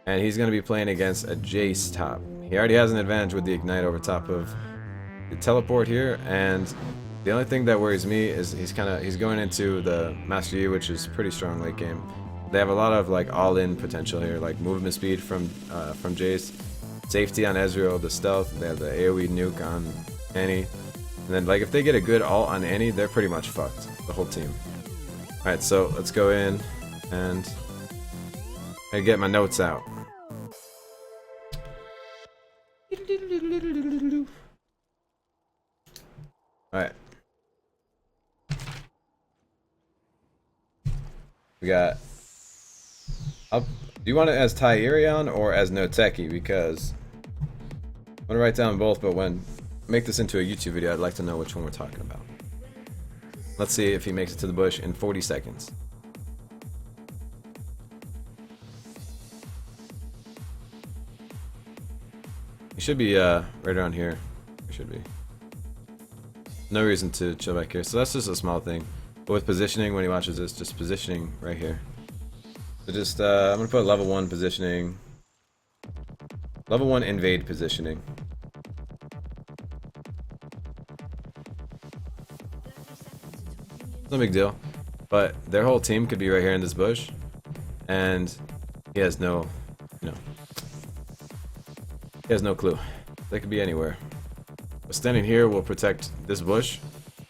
and he's going to be playing against a Jace top. He already has an advantage with the Ignite over top of the teleport here, and the only thing that worries me is he's going into the Master Yi, which is pretty strong late game. They have a lot of like all-in potential here, like movement speed from Jace, safety on Ezreal, the stealth. They have the AoE nuke on Annie, and then like if they get a good ult on Annie, they're pretty much fucked. The whole team. All right, so let's go in and I get my notes out. Alright. We got up. Do you want it as Tyerion or as Noteke? Because I'm gonna write down both, but when I make this into a YouTube video, I'd like to know which one we're talking about. Let's see if he makes it to the bush in 40 seconds. He should be right around here. He should be. No reason to chill back here. So that's just a small thing. But with positioning, when he watches this, just positioning right here. So just, I'm going to put level 1 positioning. Level 1 invade positioning. No big deal. But their whole team could be right here in this bush. And he has no, he has no clue. They could be anywhere. But standing here will protect this bush,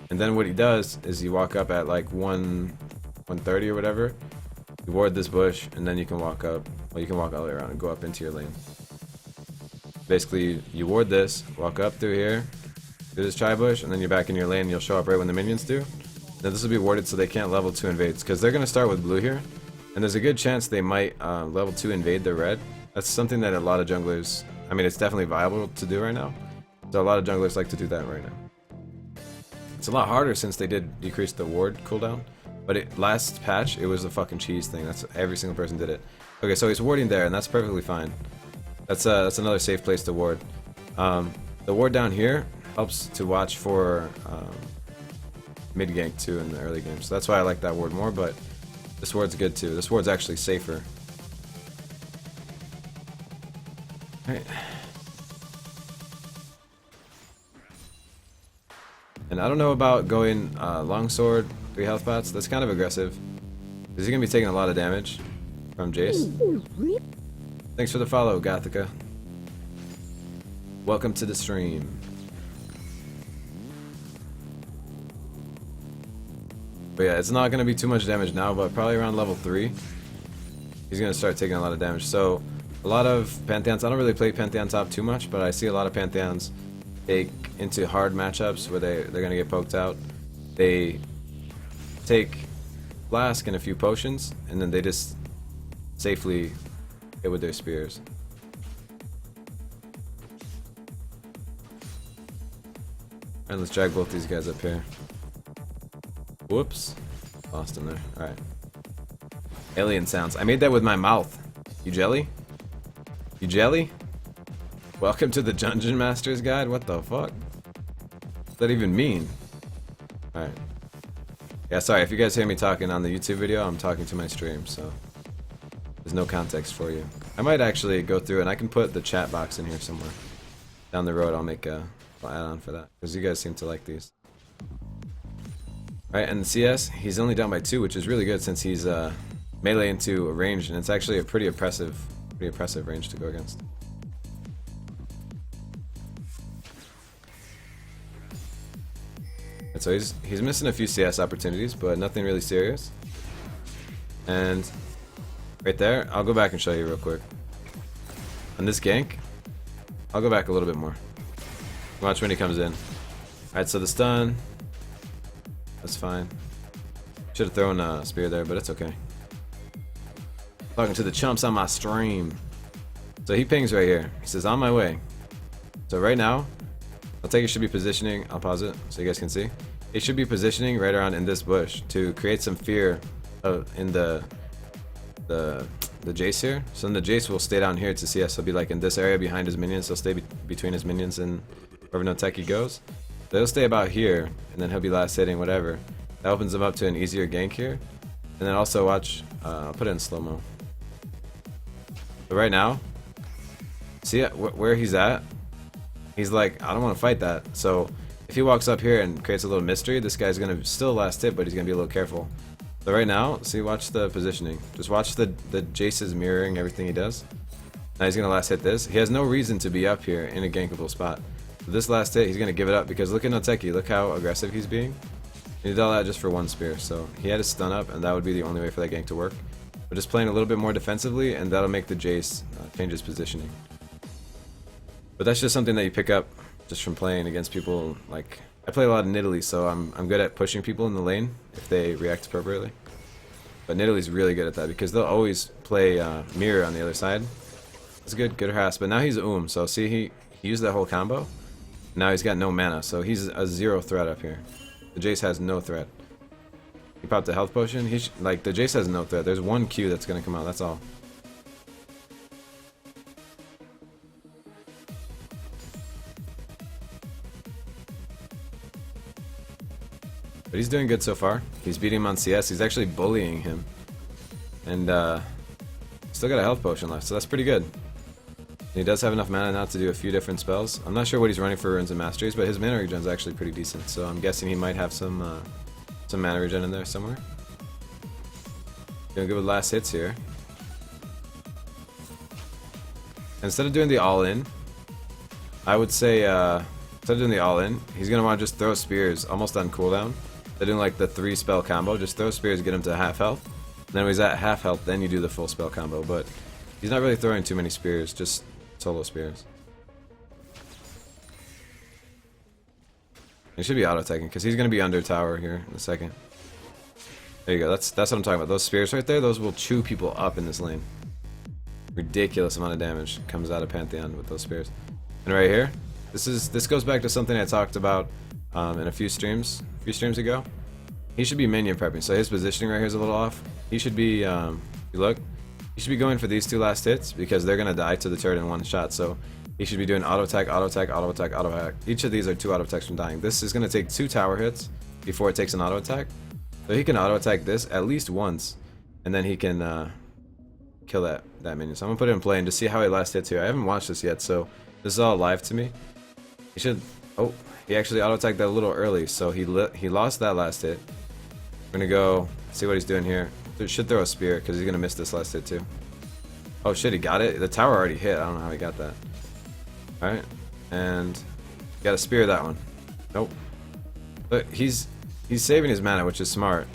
and then what he does is you walk up at like 130 or whatever. You ward this bush, and then you can walk up. Well, you can walk all the way around and go up into your lane. Basically, you ward this, walk up through here, do this tri-bush, and then you're back in your lane. And you'll show up right when the minions do. Now this will be warded so they can't level 2 invades, because they're gonna start with blue here, and there's a good chance they might level 2 invade their red. That's something that a lot of junglers. I mean, it's definitely viable to do right now. So a lot of junglers like to do that right now. It's a lot harder since they did decrease the ward cooldown. But last patch, it was a fucking cheese thing. That's every single person did it. Okay, so he's warding there, and that's perfectly fine. That's another safe place to ward. The ward down here helps to watch for mid gank too in the early game. So that's why I like that ward more. But this ward's good too. This ward's actually safer. All right. And I don't know about going longsword, 3 health pots. That's kind of aggressive. Because you're going to be taking a lot of damage from Jace. Thanks for the follow, Gothica. Welcome to the stream. But yeah, it's not going to be too much damage now, but probably around level 3, he's going to start taking a lot of damage. So a lot of Pantheons, I don't really play Pantheon top too much, but I see a lot of Pantheons take into hard matchups where they're gonna get poked out. They take flask and a few potions, and then they just safely hit with their spears. Alright, let's drag both these guys up here. Whoops. Lost him there. Alright. Alien sounds. I made that with my mouth. You jelly? You jelly? Welcome to the Dungeon Master's Guide? What the fuck? What does that even mean? Alright. Yeah, sorry, if you guys hear me talking on the YouTube video, I'm talking to my stream, so there's no context for you. I might actually go through and I can put the chat box in here somewhere. Down the road, I'll make a add-on for that, because you guys seem to like these. Alright, and the CS, he's only down by 2, which is really good since he's melee into a range, and it's actually a pretty oppressive range to go against. And so he's missing a few CS opportunities, but nothing really serious. And right there, I'll go back and show you real quick. On this gank, I'll go back a little bit more. Watch when he comes in. Alright, so the stun, that's fine. Should have thrown a spear there, but it's okay. Talking to the chumps on my stream. So he pings right here. He says, on my way. So right now, Noteke should be positioning. I'll pause it so you guys can see. It should be positioning right around in this bush to create some fear in the Jace here. So then the Jace will stay down here to CS. He'll be like in this area behind his minions. He'll stay between his minions and wherever Noteke goes. They'll stay about here, and then he'll be last hitting whatever. That opens him up to an easier gank here. And then also watch. I'll put it in slow mo. But right now, see where he's at? He's like, I don't want to fight that. So if he walks up here and creates a little mystery, this guy's going to still last hit, but he's going to be a little careful. So right now, see, watch the positioning. Just watch the Jace's mirroring everything he does. Now he's going to last hit this. He has no reason to be up here in a gankable spot. So this last hit, he's going to give it up because look at Noteke. Look how aggressive he's being. He did all that just for one spear. So he had his stun up, and that would be the only way for that gank to work. But just playing a little bit more defensively, and that'll make the Jace change his positioning. But that's just something that you pick up just from playing against people. Like, I play a lot of Nidalee, so I'm good at pushing people in the lane if they react appropriately. But Nidalee's really good at that because they'll always play mirror on the other side. It's good harass. But now he's so see, he used that whole combo. Now he's got no mana, so he's a 0 threat up here. The Jace has no threat. He popped a health potion. Like, the Jace has no threat. There's one Q that's gonna come out, that's all. But he's doing good so far. He's beating him on CS. He's actually bullying him. And still got a health potion left, so that's pretty good. And he does have enough mana now to do a few different spells. I'm not sure what he's running for runes and masteries, but his mana regen is actually pretty decent. So I'm guessing he might have some mana regen in there somewhere. Gonna go with last hits here. Instead of doing the all-in, I would say instead of doing the all-in, he's gonna want to just throw spears almost on cooldown. They're doing like the 3 spell combo. Just throw spears, get him to half health. And then when he's at half health, then you do the full spell combo. But he's not really throwing too many spears, just solo spears. He should be auto-attacking because he's going to be under tower here in a second. There you go. That's what I'm talking about. Those spears right there, those will chew people up in this lane. Ridiculous amount of damage comes out of Pantheon with those spears. And right here, this goes back to something I talked about in a few streams ago. He should be minion prepping, so his positioning right here is a little off. He should be, you look, he should be going for these 2 last hits because they're gonna die to the turret in one shot. So he should be doing auto attack, auto attack, auto attack, auto attack. Each of these are 2 auto attacks from dying. This is gonna take 2 tower hits before it takes an auto attack. So he can auto attack this at least once, and then he can kill that minion. So I'm gonna put it in play and just see how he last hits here. I haven't watched this yet, so this is all live to me. He should. Oh, he actually auto attacked that a little early, so he lost that last hit. We're gonna go see what he's doing here. Should throw a spear because he's gonna miss this last hit too. Oh shit, he got it. The tower already hit. I don't know how he got that. All right, and got to spear that one. Nope. But he's saving his mana, which is smart.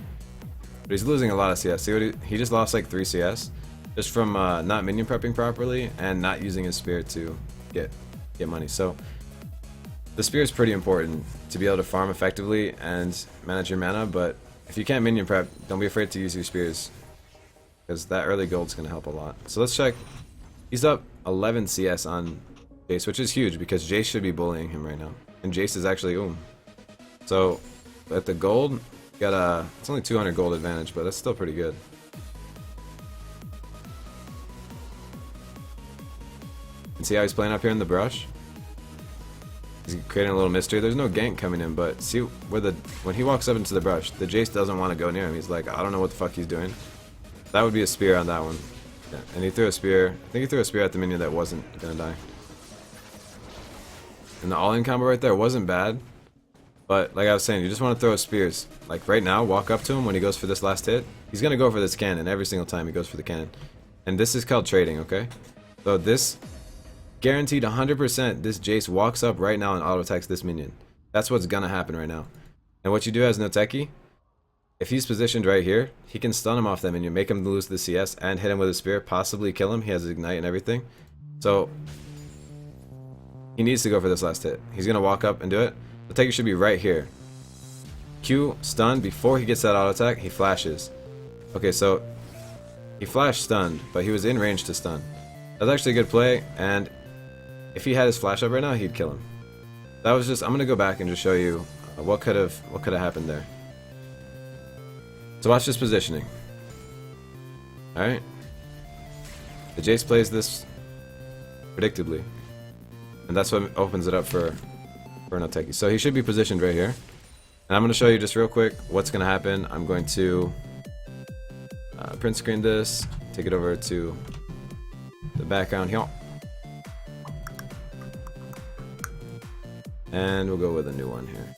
But he's losing a lot of CS. See what he just lost like 3 CS just from not minion prepping properly and not using his spear to get money. So the spear is pretty important to be able to farm effectively and manage your mana, but if you can't minion prep, don't be afraid to use your spears, because that early gold's going to help a lot. So let's check. He's up 11 CS on Jace, which is huge because Jace should be bullying him right now. And Jace is actually So at the gold, got it's only 200 gold advantage, but that's still pretty good. And see how he's playing up here in the brush? He's creating a little mystery. There's no gank coming in, but see where when he walks up into the brush, the Jace doesn't want to go near him. He's like, I don't know what the fuck he's doing. That would be a spear on that one. Yeah, and he threw a spear. I think he threw a spear at the minion that wasn't gonna die. And the all-in combo right there wasn't bad, but like I was saying, you just want to throw spears. Like right now, walk up to him when he goes for this last hit. He's gonna go for this cannon every single time he goes for the cannon. And this is called trading, okay? So this guaranteed 100%. This Jace walks up right now and auto attacks this minion. That's what's gonna happen right now. And what you do as Noteke, if he's positioned right here, he can stun him off that minion, make him lose the CS, and hit him with a spear, possibly kill him. He has ignite and everything. So he needs to go for this last hit. He's gonna walk up and do it. Noteke should be right here. Q stun before he gets that auto attack. He flashes. Okay, so he flashed stunned, but he was in range to stun. That's actually a good play, and if he had his flash up right now, he'd kill him. That was just. I'm gonna go back and just show you what could have happened there. So watch this positioning. All right. The Jace plays this predictably, and that's what opens it up for Noteke. So he should be positioned right here, and I'm gonna show you just real quick what's gonna happen. I'm going to print screen this, take it over to the background here. And we'll go with a new one here.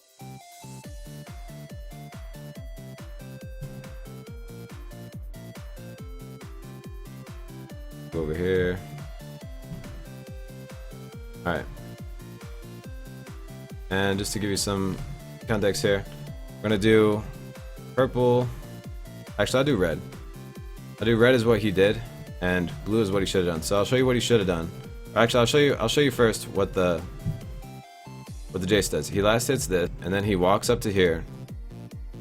Go over here. Alright. And just to give you some context here, we're gonna do purple. Actually, I'll do red. I'll do red is what he did, and blue is what he should have done. So I'll show you what he should have done. Actually, I'll show you first what the Jace does. He last hits this, and then he walks up to here,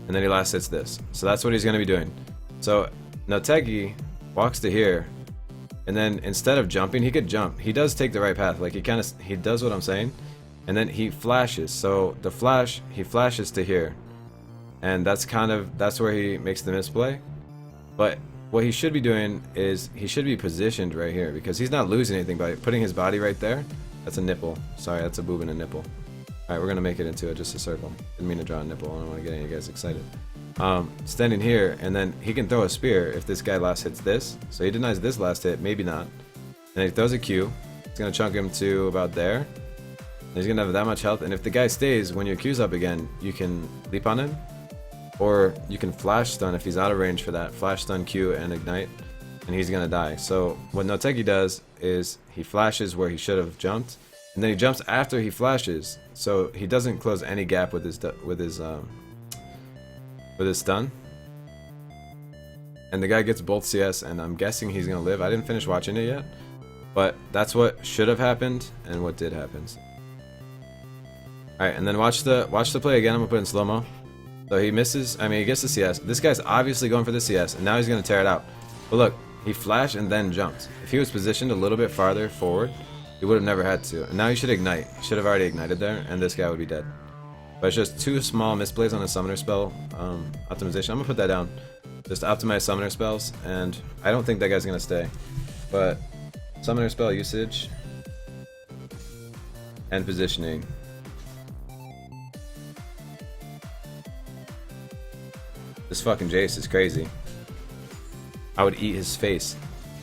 and then he last hits this. So that's what he's gonna be doing. So Noteke walks to here, and then instead of jumping, he could jump. He does take the right path. Like he does what I'm saying, and then he flashes. So the flash, he flashes to here, and that's where he makes the misplay. But what he should be doing is he should be positioned right here, because he's not losing anything by putting his body right there. That's a nipple. Sorry, that's a boob and a nipple. Alright, we're gonna make it into just a circle. Didn't mean to draw a nipple. I don't want to get any of you guys excited. Standing here, and then he can throw a spear if this guy last hits this. So he denies this last hit, maybe not. And he throws a Q. It's gonna chunk him to about there. And he's gonna have that much health. And if the guy stays, when your Q's up again, you can leap on him. Or you can flash stun if he's out of range for that. Flash stun Q and ignite, and he's gonna die. So what Noteke does is he flashes where he should have jumped, and then he jumps after he flashes. So he doesn't close any gap with his stun. And the guy gets both CS, and I'm guessing he's gonna live. I didn't finish watching it yet, but that's what should have happened and what did happen. Alright, and then watch the play again. I'm gonna put it in slow-mo. So he misses, he gets the CS. This guy's obviously going for the CS, and now he's gonna tear it out. But look, he flashed and then jumped. If he was positioned a little bit farther forward, he would have never had to. And now he should ignite. He should have already ignited there, and this guy would be dead. But it's just two small misplays on the summoner spell optimization. I'm gonna put that down. Just optimize summoner spells, and I don't think that guy's gonna stay. But summoner spell usage and positioning. This fucking Jace is crazy. I would eat his face.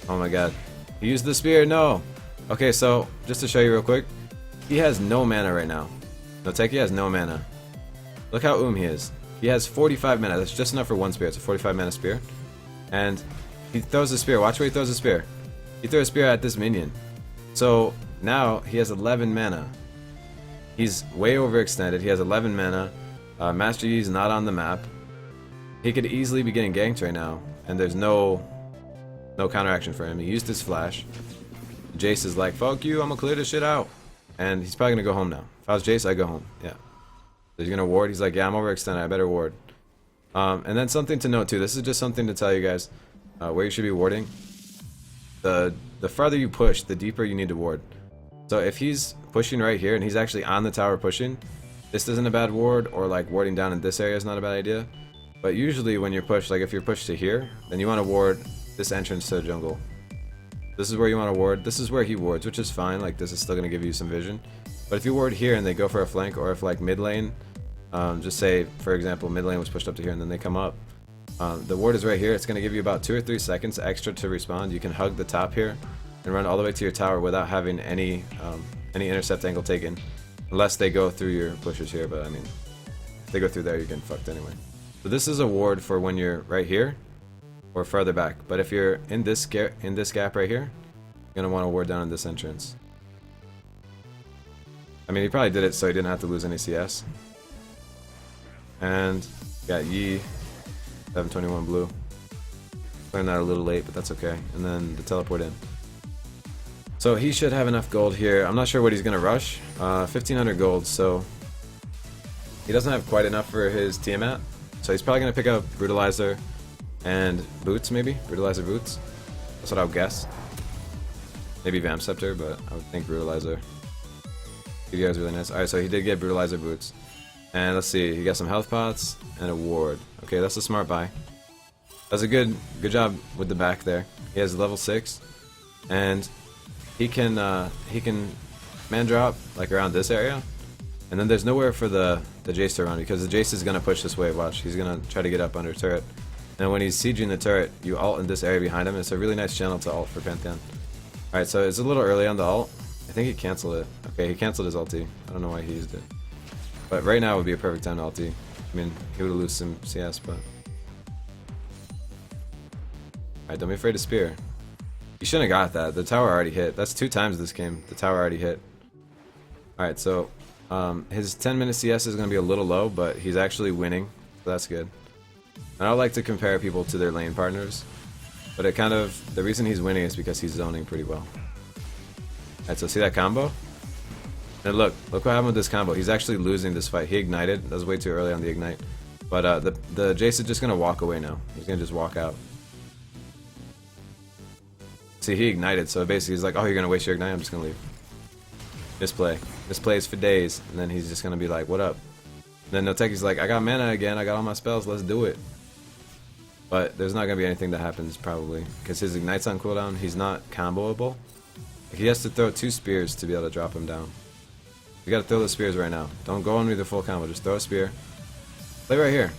Oh my god. He used the spear, no! Okay, so, just to show you real quick, he has no mana right now. Noteke has no mana. Look how he is. He has 45 mana, that's just enough for one spear. It's a 45 mana spear. And he throws the spear, watch where he throws the spear. He threw a spear at this minion. So, now he has 11 mana. He's way overextended, he has 11 mana. Master Yi is not on the map. He could easily be getting ganked right now, and there's no counteraction for him. He used his flash. Jace is like, fuck you, I'm gonna clear this shit out. And he's probably gonna go home now. If I was Jace, I'd go home. Yeah. So he's gonna ward. He's like, yeah, I'm overextended, I better ward. And then something to note too, this is just something to tell you guys where you should be warding. The farther you push, the deeper you need to ward. So if he's pushing right here, and he's actually on the tower pushing, this isn't a bad ward, or like warding down in this area is not a bad idea. But usually when you're pushed, like if you're pushed to here, then you want to ward this entrance to the jungle. This is where you want to ward. This is where he wards, which is fine. Like this is still going to give you some vision. But if you ward here and they go for a flank, or if like mid lane, just say for example mid lane was pushed up to here and then they come up, the ward is right here. It's going to give you about 2 or 3 seconds extra to respond. You can hug the top here and run all the way to your tower without having any intercept angle taken, unless they go through your pushes here. But I mean, if they go through there, you're getting fucked anyway. So this is a ward for when you're right here or further back. But if you're in this gap right here, you're gonna want to ward down in this entrance. I mean, he probably did it so he didn't have to lose any CS. And got Yi, 721 blue. Learned that a little late, but that's okay. And then the teleport in. So he should have enough gold here. I'm not sure what he's gonna rush. 1500 gold, so he doesn't have quite enough for his Tiamat. So he's probably going to pick up Brutalizer and Boots, maybe? Brutalizer Boots? That's what I would guess. Maybe Vamp Scepter, but I would think Brutalizer. Give you guys really nice. Alright, so he did get Brutalizer Boots. And let's see, he got some health pots and a ward. Okay, that's a smart buy. That's a good job with the back there. He has level 6. And he can man drop like around this area. And then there's nowhere for the Jace to run, because the Jace is going to push this wave. Watch, he's going to try to get up under turret. And when he's sieging the turret, you ult in this area behind him. It's a really nice channel to ult for Pantheon. Alright, so it's a little early on the ult. I think he canceled it. Okay, he canceled his ulti. I don't know why he used it. But right now would be a perfect time to ulti. I mean, he would lose some CS, but... Alright, don't be afraid to spear. You shouldn't have got that. The tower already hit. That's 2 times this game. The tower already hit. Alright, so... his 10-minute CS is going to be a little low, but he's actually winning. So that's good. And I don't like to compare people to their lane partners. But it kind of... The reason he's winning is because he's zoning pretty well. Alright, so see that combo? And look what happened with this combo. He's actually losing this fight. He ignited. That was way too early on the ignite. But the Jace is just going to walk away now. He's going to just walk out. See, he ignited, so basically he's like, oh, you're going to waste your ignite? I'm just going to leave. Misplay. Misplays for days. And then he's just going to be like, what up? And then Noteke's like, I got mana again. I got all my spells. Let's do it. But there's not going to be anything that happens, probably. Because his ignite's on cooldown. He's not comboable. He has to throw 2 spears to be able to drop him down. You gotta throw the spears right now. Don't go on with the full combo. Just throw a spear. Play right here.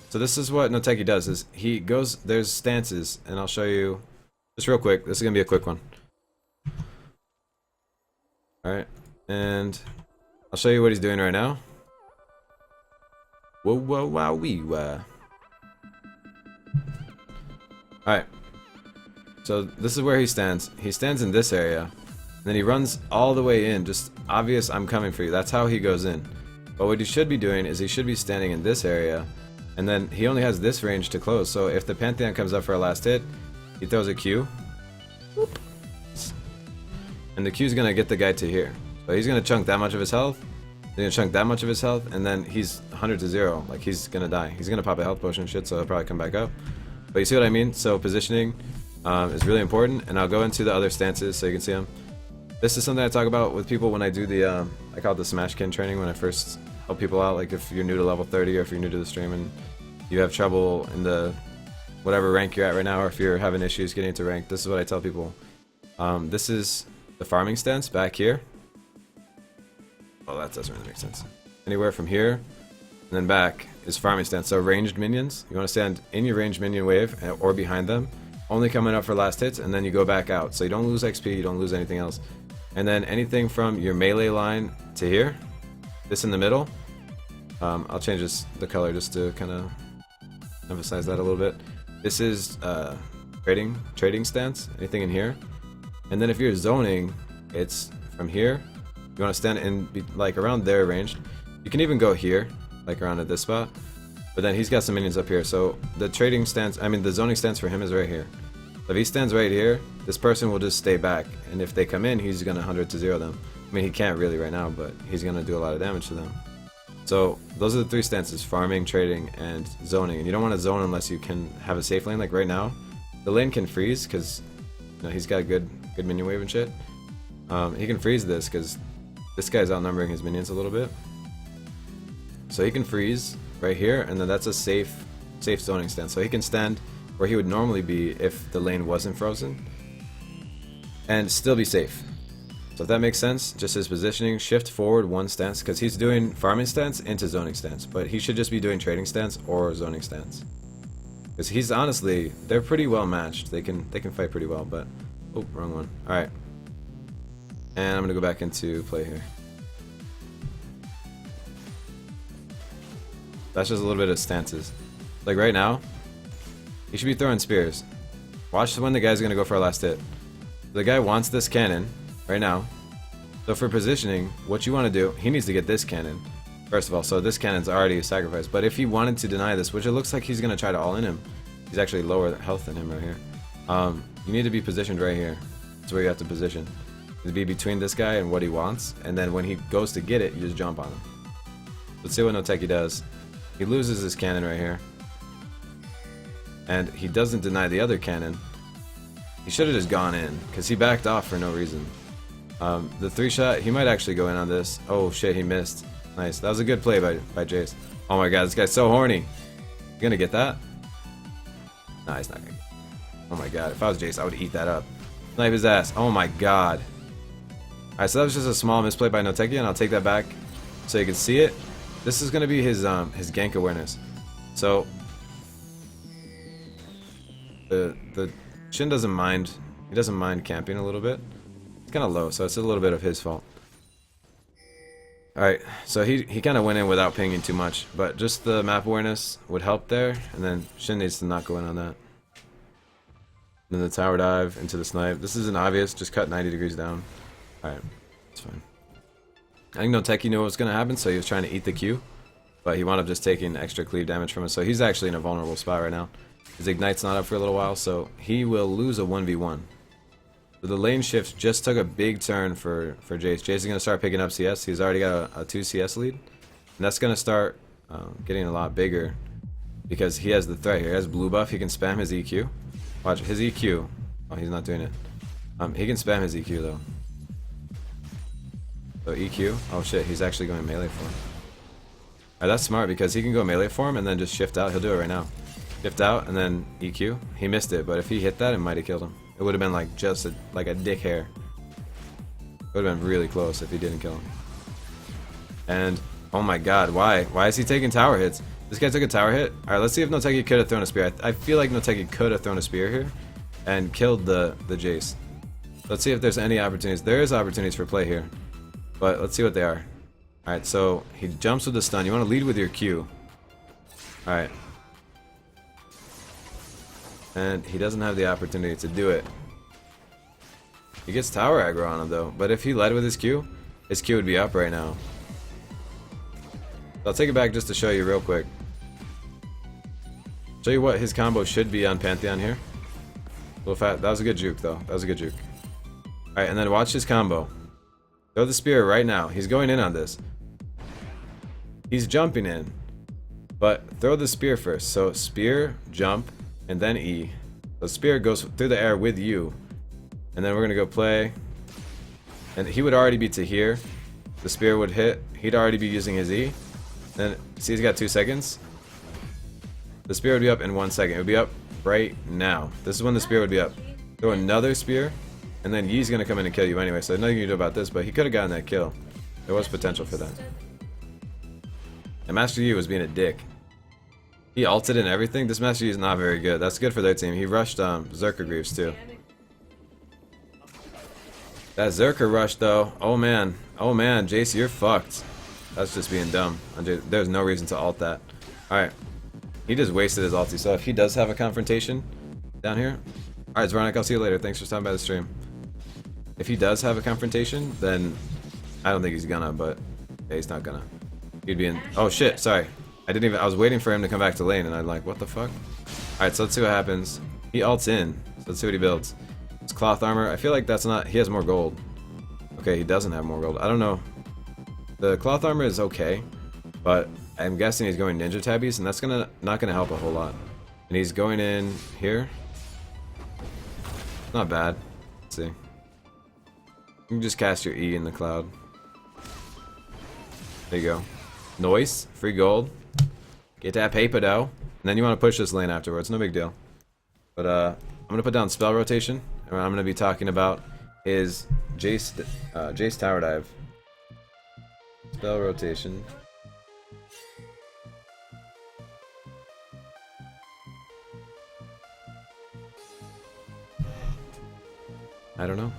So this is what Noteke does. Is he goes... There's stances, and I'll show you... Just real quick. This is gonna be a quick one. Alright. And... I'll show you what he's doing right now. Whoa, whoa, wow, wee, wah. Alright. So this is where he stands. He stands in this area. Then he runs all the way in, just obvious, I'm coming for you. That's how he goes in. But what he should be doing is he should be standing in this area, and then he only has this range to close. So if the Pantheon comes up for a last hit, he throws a Q. Whoop. And the Q is going to get the guy to here. So he's going to chunk that much of his health, he's going to chunk that much of his health, and then he's 100 to 0. Like, he's going to die. He's going to pop a health potion and shit, so he'll probably come back up. But you see what I mean? So positioning is really important, and I'll go into the other stances so you can see them. This is something I talk about with people when I do the, I call it the Smashkin training when I first help people out. Like if you're new to level 30 or if you're new to the stream and you have trouble in the whatever rank you're at right now, or if you're having issues getting into rank, this is what I tell people. This is the farming stance back here. Oh, that doesn't really make sense. Anywhere from here and then back is farming stance. So ranged minions, you want to stand in your ranged minion wave or behind them, only coming up for last hits, and then you go back out. So you don't lose XP, you don't lose anything else. And then anything from your melee line to here, this in the middle, I'll change the color just to kind of emphasize that a little bit. This is trading stance, anything in here. And then if you're zoning, it's from here. You want to stand in like around there ranged. You can even go here, like around at this spot. But then he's got some minions up here. So the trading stance, I mean the zoning stance for him is right here. So if he stands right here, this person will just stay back, and if they come in, he's gonna 100 to 0 them. I mean, he can't really right now, but he's gonna do a lot of damage to them. So those are the 3 stances: farming, trading, and zoning. And you don't want to zone unless you can have a safe lane. Like right now, the lane can freeze because you know, he's got good minion wave and shit. He can freeze this because this guy's outnumbering his minions a little bit. So he can freeze right here, and then that's a safe zoning stance. So he can stand where he would normally be if the lane wasn't frozen, and still be safe. So if that makes sense, just his positioning, shift forward 1 stance, because he's doing farming stance into zoning stance, but he should just be doing trading stance or zoning stance. Because he's honestly, they're pretty well matched. They can fight pretty well, but oh, wrong one. All right, and I'm gonna go back into play here. That's just a little bit of stances. Like right now, he should be throwing spears. Watch when the guy's gonna go for a last hit. The guy wants this cannon right now. So for positioning, what you want to do, he needs to get this cannon first of all. So this cannon's already a sacrifice. But if he wanted to deny this, which it looks like he's gonna try to all in him, he's actually lower health than him right here. You need to be positioned right here. That's where you have to position. To be between this guy and what he wants, and then when he goes to get it, you just jump on him. Let's see what Noteke does. He loses his cannon right here. And he doesn't deny the other cannon. He should have just gone in, because he backed off for no reason. The 3-shot, he might actually go in on this. Oh shit, he missed. Nice. That was a good play by Jace. Oh my god, this guy's so horny. You gonna get that? Nah, he's not gonna get it. Oh my god, if I was Jace, I would eat that up. Snipe his ass. Oh my god. Alright, so that was just a small misplay by Noteke, and I'll take that back so you can see it. This is gonna be his gank awareness. So the Shin doesn't mind He doesn't mind camping a little bit. It's kind of low, so it's a little bit of his fault. Alright, so he kind of went in without pinging too much, but just the map awareness would help there, and then Shin needs to not go in on that. And then the tower dive into the snipe. This isn't obvious, just cut 90 degrees down. Alright, it's fine. I think Noteke knew what was going to happen, so he was trying to eat the Q, but he wound up just taking extra cleave damage from it, so he's actually in a vulnerable spot right now. His Ignite's not up for a little while, so he will lose a 1v1. So the lane shift just took a big turn for Jace. Jace is going to start picking up CS. He's already got a 2 CS lead. And that's going to start getting a lot bigger because he has the threat here. He has blue buff. He can spam his EQ. Watch, his EQ. Oh, he's not doing it. He can spam his EQ, though. So EQ. Oh, shit. He's actually going melee form. Alright, that's smart because he can go melee form and then just shift out. He'll do it right now. Shift out and then EQ. He missed it, but if he hit that, it might have killed him. It would have been like just like a dick hair. It would have been really close if he didn't kill him. And oh my god, why? Why is he taking tower hits? This guy took a tower hit. Alright, let's see if Noteke could have thrown a spear. I feel like Noteke could have thrown a spear here and killed the Jace. Let's see if there's any opportunities. There is opportunities for play here. But let's see what they are. Alright, so he jumps with the stun. You want to lead with your Q. Alright. And he doesn't have the opportunity to do it. He gets tower aggro on him though, but if he led with his Q would be up right now. So I'll take it back just to show you real quick. Show you what his combo should be on Pantheon here. That was a good juke though. That was a good juke. Alright, and then watch his combo. Throw the spear right now. He's going in on this. He's jumping in. But throw the spear first. So spear, jump, and then E. The spear goes through the air with you. And then we're gonna go play. And he would already be to here. The spear would hit. He'd already be using his E. Then see he's got 2 seconds. The spear would be up in 1 second. It would be up right now. This is when the spear would be up. Throw another spear. And then Yi's gonna come in and kill you anyway. So nothing you can do about this, but he could have gotten that kill. There was potential for that. And Master Yi was being a dick. He ulted and everything. This Master Yi is not very good. That's good for their team. He rushed Zerker Greaves too. That Zerker rush though. Oh man. Oh man. Jace, you're fucked. That's just being dumb. There's no reason to ult that. Alright. He just wasted his ulti. So if he does have a confrontation down here. Alright, Zvarnik, I'll see you later. Thanks for stopping by the stream. If he does have a confrontation, then I don't think he's gonna, but yeah, he's not gonna. He'd be in. Oh shit, sorry. I was waiting for him to come back to lane and I'm like, what the fuck? Alright, so let's see what happens. He ults in. So let's see what he builds. It's cloth armor. I feel like that's not. He has more gold. Okay, he doesn't have more gold. I don't know. The cloth armor is okay, but I'm guessing he's going ninja tabbies, and that's not gonna help a whole lot. And he's going in here. Not bad. Let's see. You can just cast your E in the cloud. There you go. Noise, free gold. Get that paper though. And then you want to push this lane afterwards. No big deal. But I'm gonna put down spell rotation, and what I'm gonna be talking about is Jace tower dive. Spell rotation. I don't know.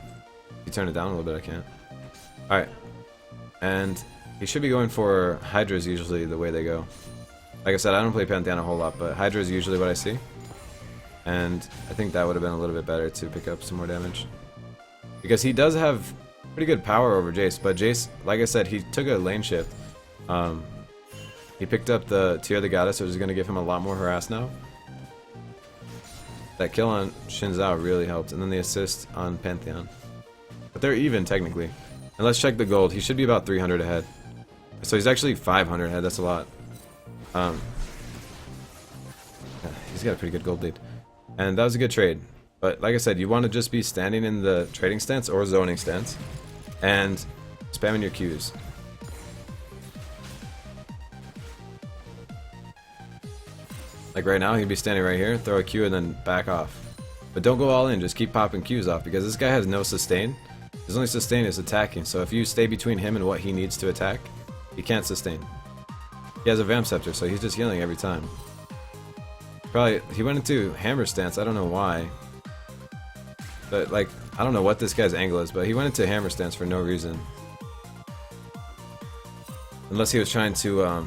If you turn it down a little bit, I can't. Alright. And he should be going for Hydras usually the way they go. Like I said, I don't play Pantheon a whole lot, but Hydra is usually what I see. And I think that would have been a little bit better to pick up some more damage. Because he does have pretty good power over Jace, but Jace, like I said, he took a lane shift. He picked up the Tear the Goddess, which is going to give him a lot more harass now. That kill on Xin Zhao really helped, and then the assist on Pantheon. But they're even, technically. And let's check the gold. He should be about 300 ahead. So he's actually 500 ahead, that's a lot. Yeah, he's got a pretty good gold lead. And that was a good trade. But like I said, you want to just be standing in the trading stance or zoning stance and spamming your Qs. Like right now, he'd be standing right here, throw a Q and then back off. But don't go all in, just keep popping Qs off because this guy has no sustain. His only sustain is attacking, so if you stay between him and what he needs to attack, he can't sustain. He has a Vamp Scepter, so he's just healing every time. Probably, he went into Hammer stance, I don't know why. But like, I don't know what this guy's angle is, but he went into hammer stance for no reason. Unless he was trying to, I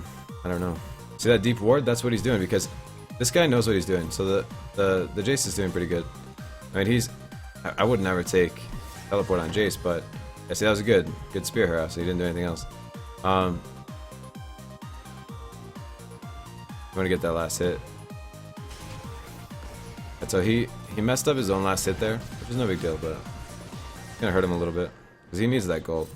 don't know. See that deep ward? That's what he's doing, because this guy knows what he's doing. So the Jace is doing pretty good. I mean, I would never take teleport on Jace, but I see that was a good spear harass, so he didn't do anything else. I'm gonna get that last hit. And so he messed up his own last hit there, which is no big deal, but it's gonna hurt him a little bit because he needs that gold.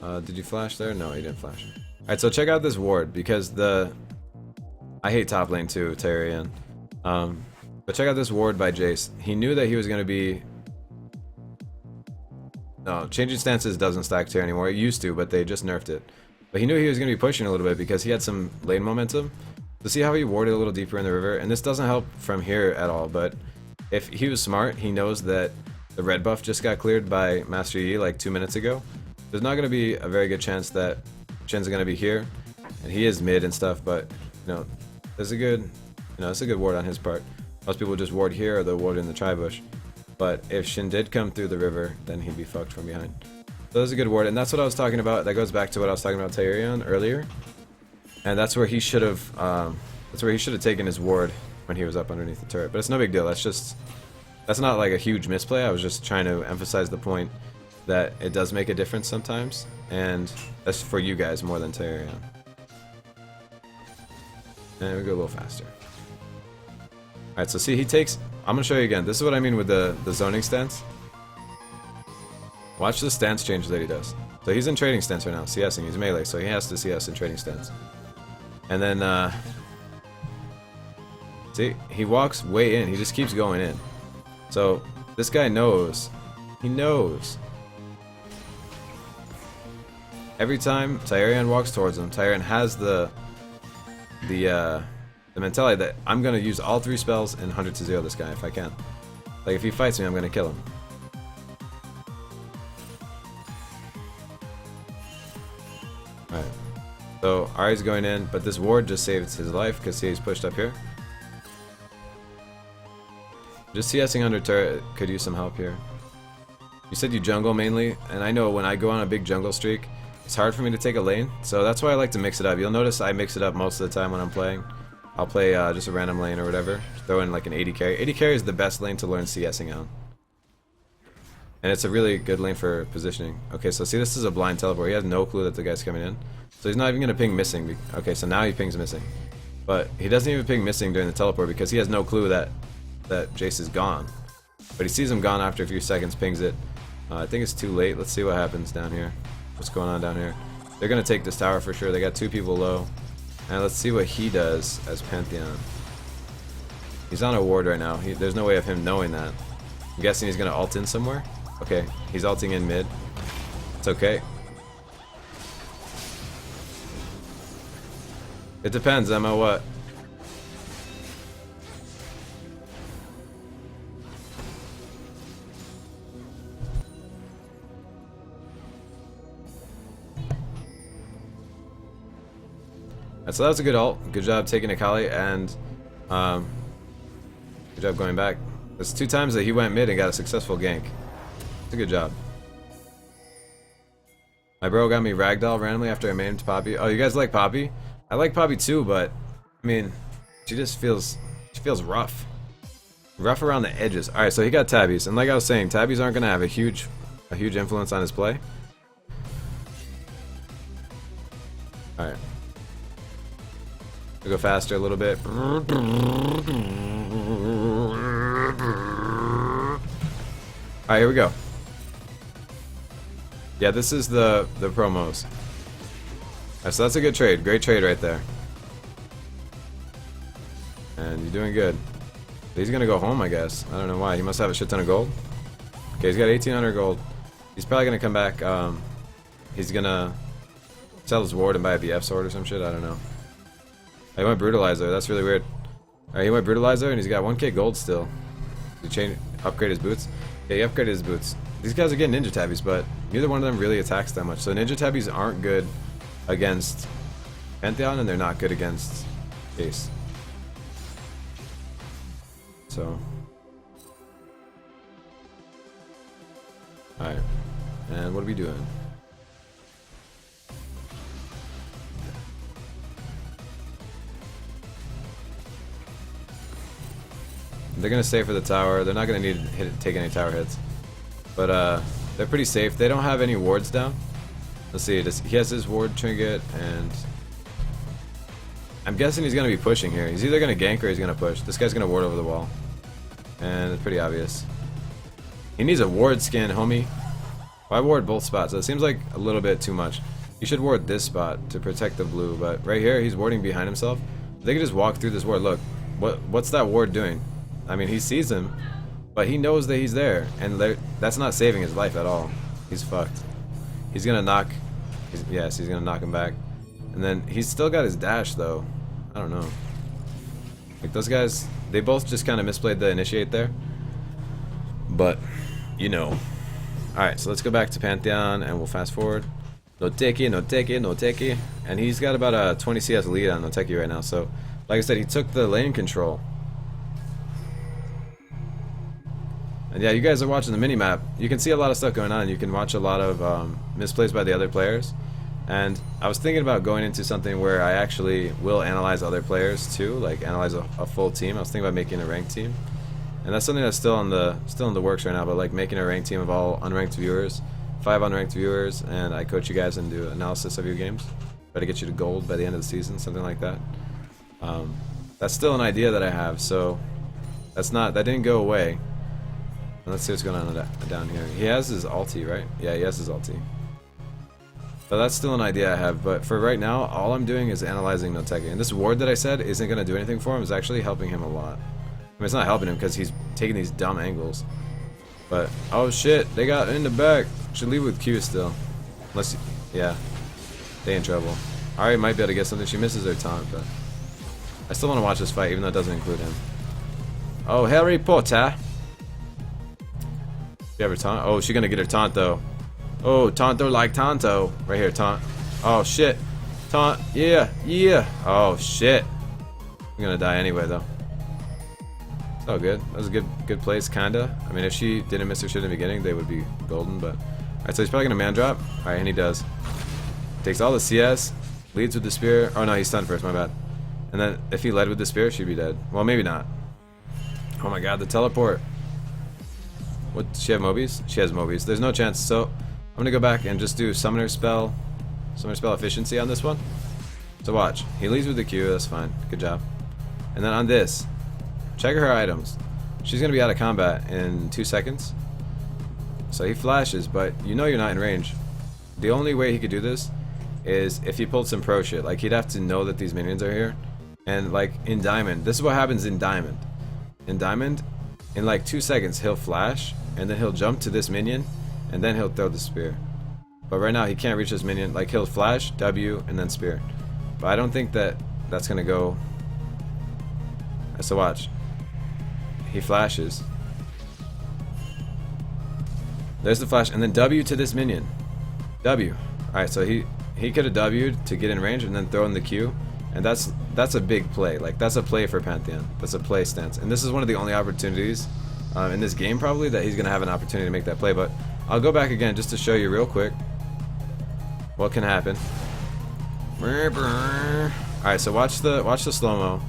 Did you flash there? No, he didn't flash. All right, so check out this ward, because I hate top lane too, Tyerion. But check out this ward by Jace. He knew that he was gonna be. No, changing stances doesn't stack tier anymore. It used to, but they just nerfed it. But he knew he was going to be pushing a little bit because he had some lane momentum. So see how he warded a little deeper in the river? And this doesn't help from here at all, but if he was smart, he knows that the red buff just got cleared by Master Yi like 2 minutes ago. There's not going to be a very good chance that Shin's going to be here. And he is mid and stuff, but, you know, there's a good, it's a good ward on his part. Most people just ward here or they'll ward in the tri-bush. But if Shin did come through the river, then he'd be fucked from behind. So that's a good ward, and that's what I was talking about. That goes back to what I was talking about Tyerion earlier. And that's where he should have taken his ward when he was up underneath the turret. But it's no big deal. That's not like a huge misplay. I was just trying to emphasize the point that it does make a difference sometimes, and that's for you guys more than Tyerion. And we go a little faster. Alright, so see, he takes. I'm gonna show you again. This is what I mean with the zoning stance. Watch the stance change that he does. So he's in trading stance right now, CSing. He's melee, so he has to CS in trading stance. And then, see, he walks way in. He just keeps going in. So this guy knows. He knows. Every time Tyerion walks towards him, Tyerion has the mentality that I'm gonna use all 3 spells and 100 to 0 this guy if I can. Like, if he fights me, I'm gonna kill him. Alright. So Ari's going in, but this ward just saves his life because he's pushed up here. Just CSing under turret could use some help here. You said you jungle mainly, and I know when I go on a big jungle streak, it's hard for me to take a lane, so that's why I like to mix it up. You'll notice I mix it up most of the time when I'm playing. I'll play just a random lane or whatever. Throw in like an 80 carry. 80 carry is the best lane to learn CSing on. And it's a really good lane for positioning. Okay, so see, this is a blind teleport. He has no clue that the guy's coming in. So he's not even going to ping missing. Okay, so now he pings missing. But he doesn't even ping missing during the teleport because he has no clue that Jace is gone. But he sees him gone after a few seconds, pings it. I think it's too late. Let's see what happens down here. What's going on down here? They're going to take this tower for sure. They got 2 people low. And let's see what he does as Pantheon. He's on a ward right now. There's no way of him knowing that. I'm guessing he's going to ult in somewhere. Okay, he's ulting in mid. It's okay. It depends, Emma, what? So that was a good ult. Good job taking Akali, and good job going back. There's 2 times that he went mid and got a successful gank. It's a good job. My bro got me ragdoll randomly after I named Poppy. Oh, you guys like Poppy? I like Poppy too, but I mean, she feels rough. Rough around the edges. Alright, so he got tabbies, and like I was saying, tabbies aren't gonna have a huge influence on his play. Alright. We'll go faster a little bit. Alright, here we go. Yeah, this is the promos. Alright, so that's a good trade. Great trade right there. And you're doing good. He's gonna go home, I guess. I don't know why. He must have a shit ton of gold. Okay, he's got 1800 gold. He's probably gonna come back. He's gonna sell his ward and buy a BF sword or some shit. I don't know. He went Brutalizer. That's really weird. Alright, he went Brutalizer and he's got 1k gold still. Did he upgrade his boots? Yeah, he upgraded his boots. These guys are getting ninja tabbies, but neither one of them really attacks that much. So ninja tabbies aren't good against Pantheon, and they're not good against Ace. So Alright. And what are we doing? They're gonna stay for the tower. They're not gonna need to take any tower hits. But they're pretty safe. They don't have any wards down. Let's see. He has his ward trinket, and I'm guessing he's gonna be pushing here. He's either gonna gank or he's gonna push. This guy's gonna ward over the wall, and it's pretty obvious. He needs a ward skin, homie. Why ward both spots? That seems like a little bit too much. He should ward this spot to protect the blue, but right here he's warding behind himself. They can just walk through this ward. Look, what's that ward doing? I mean, he sees him, but he knows that he's there, and that's not saving his life at all. He's fucked. He's gonna knock. Yes, he's gonna knock him back, and then he's still got his dash though. I don't know. Like those guys, they both just kind of misplayed the initiate there, but you know. Alright, so let's go back to Pantheon and we'll fast forward. Noteke, Noteke, Noteke. And he's got about a 20 CS lead on Noteke right now. So, like I said, he took the lane control. And yeah, you guys are watching the minimap. You can see a lot of stuff going on. You can watch a lot of misplays by the other players. And I was thinking about going into something where I actually will analyze other players too. Like analyze a full team. I was thinking about making a ranked team. And that's something that's still in the works right now, but like making a ranked team of all unranked viewers, 5 unranked viewers, and I coach you guys and do analysis of your games. Try to get you to gold by the end of the season, something like that. That's still an idea that I have, so that didn't go away. And let's see what's going on down here. He has his ulti, right? Yeah, he has his ulti. But that's still an idea I have, but for right now, all I'm doing is analyzing Noteke. And this ward that I said isn't going to do anything for him, is actually helping him a lot. I mean, it's not helping him because he's taking these dumb angles. But, oh shit, they got in the back. Should leave with Q still. Unless, yeah, they in trouble. Ari might be able to get something. She misses her taunt, but I still want to watch this fight, even though it doesn't include him. Oh, Harry Potter. You have her taunt? Oh, she's gonna get her taunt though. Oh, Tonto like Tonto. Right here, taunt. Oh shit. Taunt. Yeah, yeah. Oh shit. I'm gonna die anyway though. Oh, good. That was a good place, kinda. I mean, if she didn't miss her shit in the beginning, they would be golden, but... Alright, so he's probably gonna man drop. Alright, and he does. Takes all the CS, leads with the spear. Oh no, he's stunned first, my bad. And then, if he led with the spear, she'd be dead. Well, maybe not. Oh my god, the teleport. What, does she have Mobies? She has Mobies. There's no chance, so... I'm gonna go back and just do Summoner Spell efficiency on this one. So watch. He leads with the Q, that's fine. Good job. And then on this... Check her items. She's gonna be out of combat in 2 seconds. So he flashes, but you know you're not in range. The only way he could do this is if he pulled some pro shit. Like he'd have to know that these minions are here. And like in Diamond, this is what happens in Diamond. In Diamond, in like 2 seconds he'll flash, and then he'll jump to this minion, and then he'll throw the spear. But right now he can't reach this minion. Like he'll flash, W, and then spear. But I don't think that's gonna go. So watch. He flashes. There's the flash, and then W to this minion. W. Alright, so he could have W'd to get in range and then throw in the Q. And that's a big play. Like, that's a play for Pantheon. That's a play stance. And this is one of the only opportunities in this game, probably, that he's going to have an opportunity to make that play. But I'll go back again just to show you real quick what can happen. Alright, so watch the slow-mo.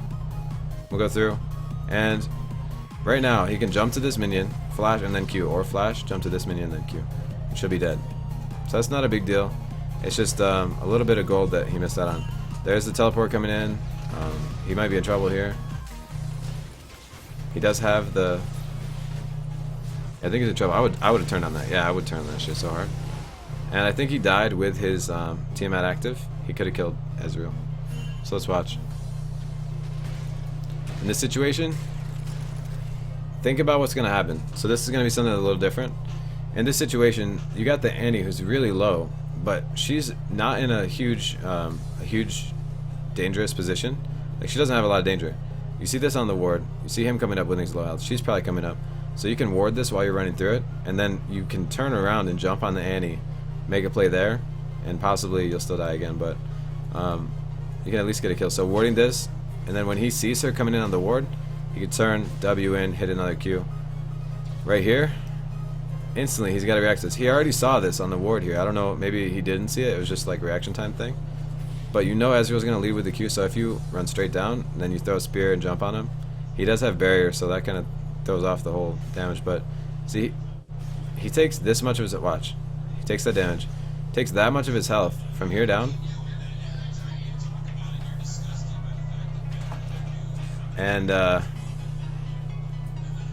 We'll go through. And... right now, he can jump to this minion, flash, and then Q. Or flash, jump to this minion, then Q. She'll be dead. So that's not a big deal. It's just a little bit of gold that he missed out on. There's the teleport coming in. He might be in trouble here. He does have the... I think he's in trouble. I would have turned on that. Yeah, I would turn on that shit so hard. And I think he died with his Tiamat active. He could have killed Ezreal. So let's watch. In this situation... think about what's going to happen. So this is going to be something a little different. In this situation, you got the Annie who's really low, but she's not in a huge dangerous position. Like, she doesn't have a lot of danger. You see this on the ward. You see him coming up with his low health. She's probably coming up. So you can ward this while you're running through it, and then you can turn around and jump on the Annie, make a play there, and possibly you'll still die again, but you can at least get a kill. So warding this, and then when he sees her coming in on the ward, you can turn W in, hit another Q. Right here, instantly he's got to react to this. He already saw this on the ward here. I don't know, maybe he didn't see it. It was just like reaction time thing. But you know Ezreal's going to lead with the Q, so if you run straight down, and then you throw a spear and jump on him, he does have barrier, so that kind of throws off the whole damage. But see, he takes this much of his, watch, he takes that damage, takes that much of his health from here down, and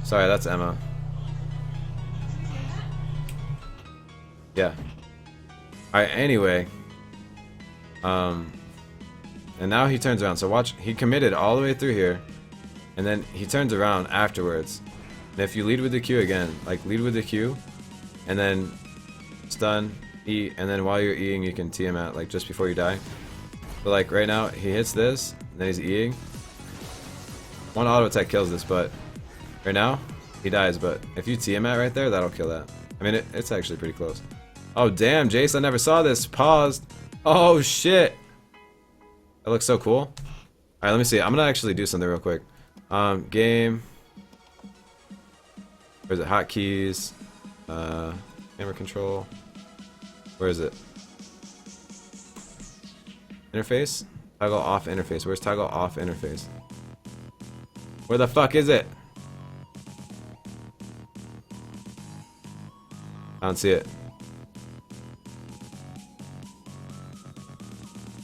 sorry, that's Emma. Yeah. Alright, anyway. And now he turns around. So watch, he committed all the way through here. And then he turns around afterwards. And if you lead with the Q again, like lead with the Q, and then stun, E, and then while you're Eing, you can Tiamat, like just before you die. But like right now, he hits this, and then he's Eing. One auto attack kills this, but right now, he dies. But if you Tiamat right there, that'll kill that. I mean, it's actually pretty close. Oh damn, Jace, I never saw this. Paused. Oh shit. That looks so cool. Alright, let me see. I'm gonna actually do something real quick. Game. Where's it? Hotkeys. Camera control. Where is it? Interface? Toggle off interface. Where's toggle off interface? Where the fuck is it? I don't see it.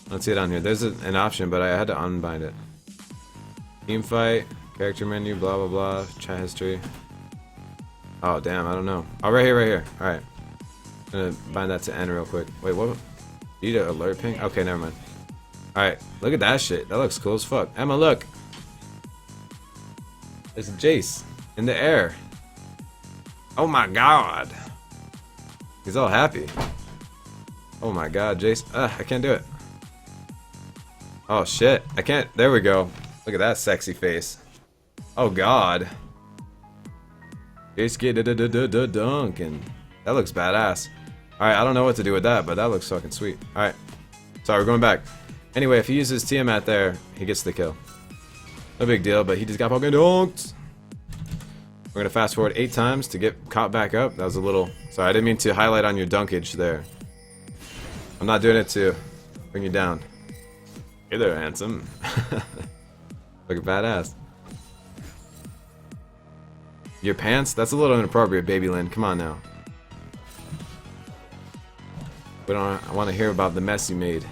I don't see it on here. There's an option, but I had to unbind it. Team fight, character menu, blah blah blah, chat history. Oh damn, I don't know. Oh, right here, right here. Alright. I'm gonna bind that to N real quick. Wait, what? Need an alert ping? Okay, never mind. Alright, look at that shit. That looks cool as fuck. Emma, look! There's a Jace in the air. Oh my god! He's all happy. Oh my god, Jace. I can't do it. Oh shit, I can't. There we go. Look at that sexy face. Oh god. Jace get dunkin'. That looks badass. Alright, I don't know what to do with that, but that looks fucking sweet. Alright. Sorry, we're going back. Anyway, if he uses Tiamat there, he gets the kill. No big deal, but he just got fucking dunked. We're gonna fast forward 8 times to get caught back up. That was a little... Sorry, I didn't mean to highlight on your dunkage there. I'm not doing it to bring you down. Hey there, handsome. Looking badass. Your pants? That's a little inappropriate, Baby Lynn. Come on now. I want to hear about the mess you made.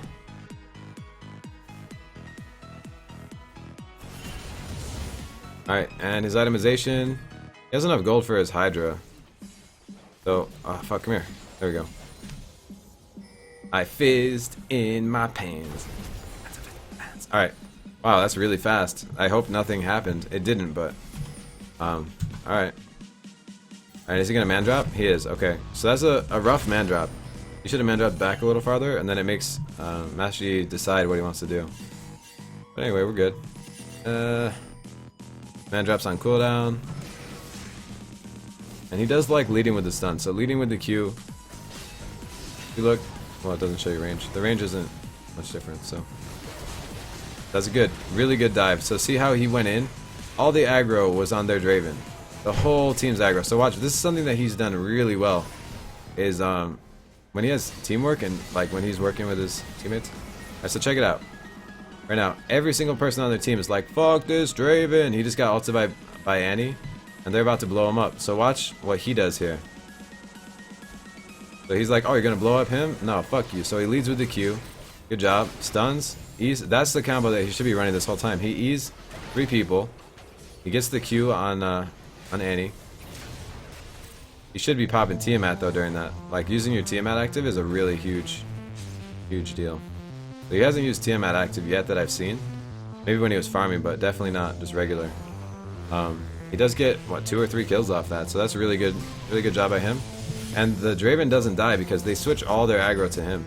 Alright, and his itemization. He has enough gold for his Hydra. So, oh fuck, come here. There we go. I fizzed in my pants. Alright. Wow, that's really fast. I hope nothing happened. It didn't, but... Alright. Alright, is he gonna man drop? He is, okay. So that's a rough man drop. He should have man dropped back a little farther, and then it makes Master Yi decide what he wants to do. But anyway, we're good. Man drops on cooldown. And he does like leading with the stun, so leading with the Q. If you look, well, it doesn't show you range. The range isn't much different, so. That's a good, really good dive. So see how he went in? All the aggro was on their Draven. The whole team's aggro. So watch, this is something that he's done really well. Is when he has teamwork and like when he's working with his teammates. Alright, so check it out. Right now, every single person on their team is like, fuck this Draven. He just got ulted by Annie. And they're about to blow him up. So watch what he does here. So he's like, oh, you're gonna blow up him? No, fuck you. So he leads with the Q. Good job. Stuns. Ease. That's the combo that he should be running this whole time. He E's 3 people. He gets the Q on Annie. You should be popping Tiamat though during that. Like using your Tiamat active is a really huge deal. So he hasn't used Tiamat active yet that I've seen. Maybe when he was farming, but definitely not just regular. He does get what 2 or 3 kills off that, so that's a really good job by him. And the Draven doesn't die because they switch all their aggro to him.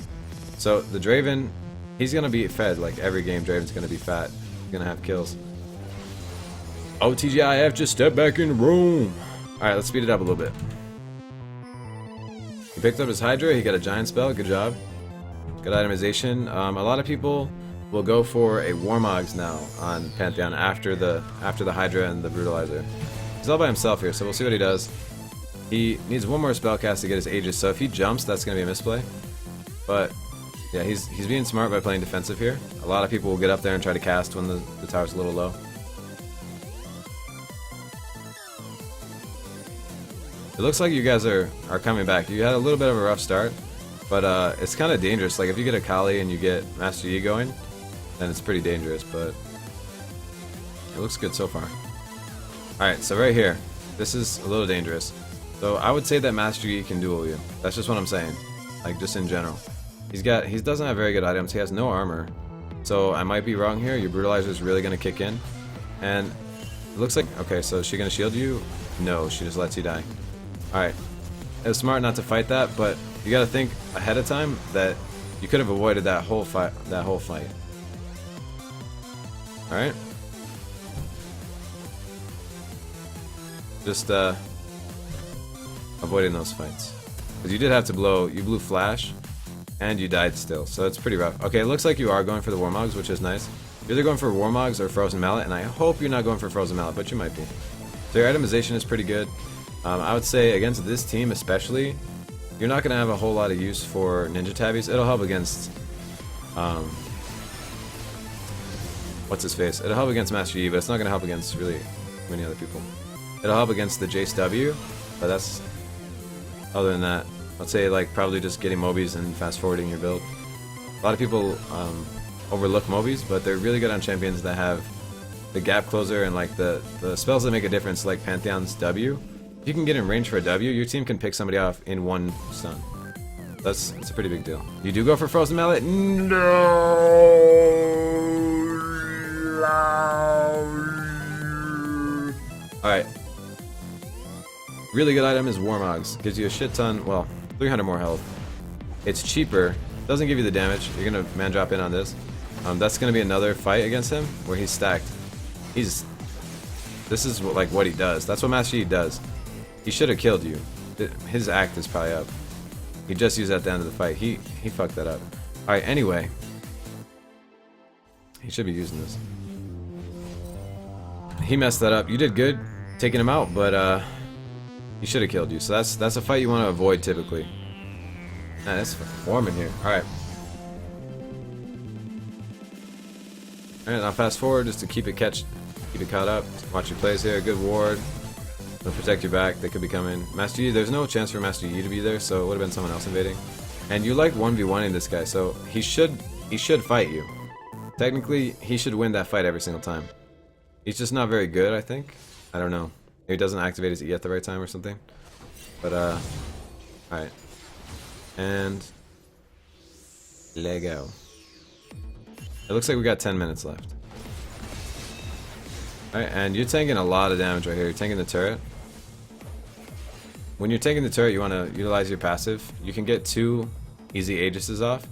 So the Draven, he's gonna be fed like every game. Draven's gonna be fat. He's gonna have kills. Oh, TGIF, just step back in the room. Alright, let's speed it up a little bit. He picked up his Hydra, he got a giant spell, good job. Good itemization. A lot of people will go for a Warmogs now on Pantheon after the Hydra and the Brutalizer. He's all by himself here, so we'll see what he does. He needs one more spell cast to get his Aegis, so if he jumps, that's going to be a misplay. But yeah, he's being smart by playing defensive here. A lot of people will get up there and try to cast when the tower's a little low. It looks like you guys are coming back. You had a little bit of a rough start, but it's kind of dangerous. Like if you get a Kali and you get Master Yi going, then it's pretty dangerous, but it looks good so far. Alright, so right here, this is a little dangerous. So I would say that Master Yi can duel you. That's just what I'm saying. Like just in general. He doesn't have very good items. He has no armor. So I might be wrong here. Your Brutalizer is really going to kick in. And it looks like... Okay, so is she going to shield you? No, she just lets you die. Alright. It was smart not to fight that, but you got to think ahead of time that you could have avoided that whole fight. Alright. Just avoiding those fights. Because you did have to you blew Flash, and you died still, so it's pretty rough. Okay, it looks like you are going for the Warmogs, which is nice. You're either going for Warmogs or Frozen Mallet, and I hope you're not going for Frozen Mallet, but you might be. So your itemization is pretty good. I would say against this team especially, you're not going to have a whole lot of use for Ninja Tabbies. It'll help against... what's his face? It'll help against Master Yi, but it's not going to help against really many other people. It'll help against the Jace W, but that's... Other than that, I'd say like probably just getting Mobies and fast forwarding your build. A lot of people overlook Mobies, but they're really good on champions that have the gap closer and like the spells that make a difference, like Pantheon's W. If you can get in range for a W, your team can pick somebody off in one stun. It's a pretty big deal. You do go for Frozen Mallet? No. Alright. Really good item is Warmogs. Gives you a shit ton, well, 300 more health. It's cheaper. Doesn't give you the damage. You're gonna man drop in on this. That's gonna be another fight against him where he's stacked. This is what he does. That's what Master Yi does. He should have killed you. His act is probably up. He just used that at the end of the fight. He fucked that up. Alright, anyway. He should be using this. He messed that up. You did good taking him out, but he should have killed you. So that's a fight you want to avoid typically. Man, it's warm in here. Alright. Alright, now fast forward just to keep it caught up. Watch your plays here. Good ward. They'll protect your back. They could be coming. Master Yi, there's no chance for Master Yi to be there, so it would have been someone else invading. And you like 1v1ing this guy, so he should fight you. Technically, he should win that fight every single time. He's just not very good, I think. I don't know. Maybe he doesn't activate his E at the right time or something. But, alright. And... Lego. It looks like we got 10 minutes left. Alright, and you're taking a lot of damage right here. You're taking the turret. When you're taking the turret, you want to utilize your passive. You can get 2 easy Aegises off.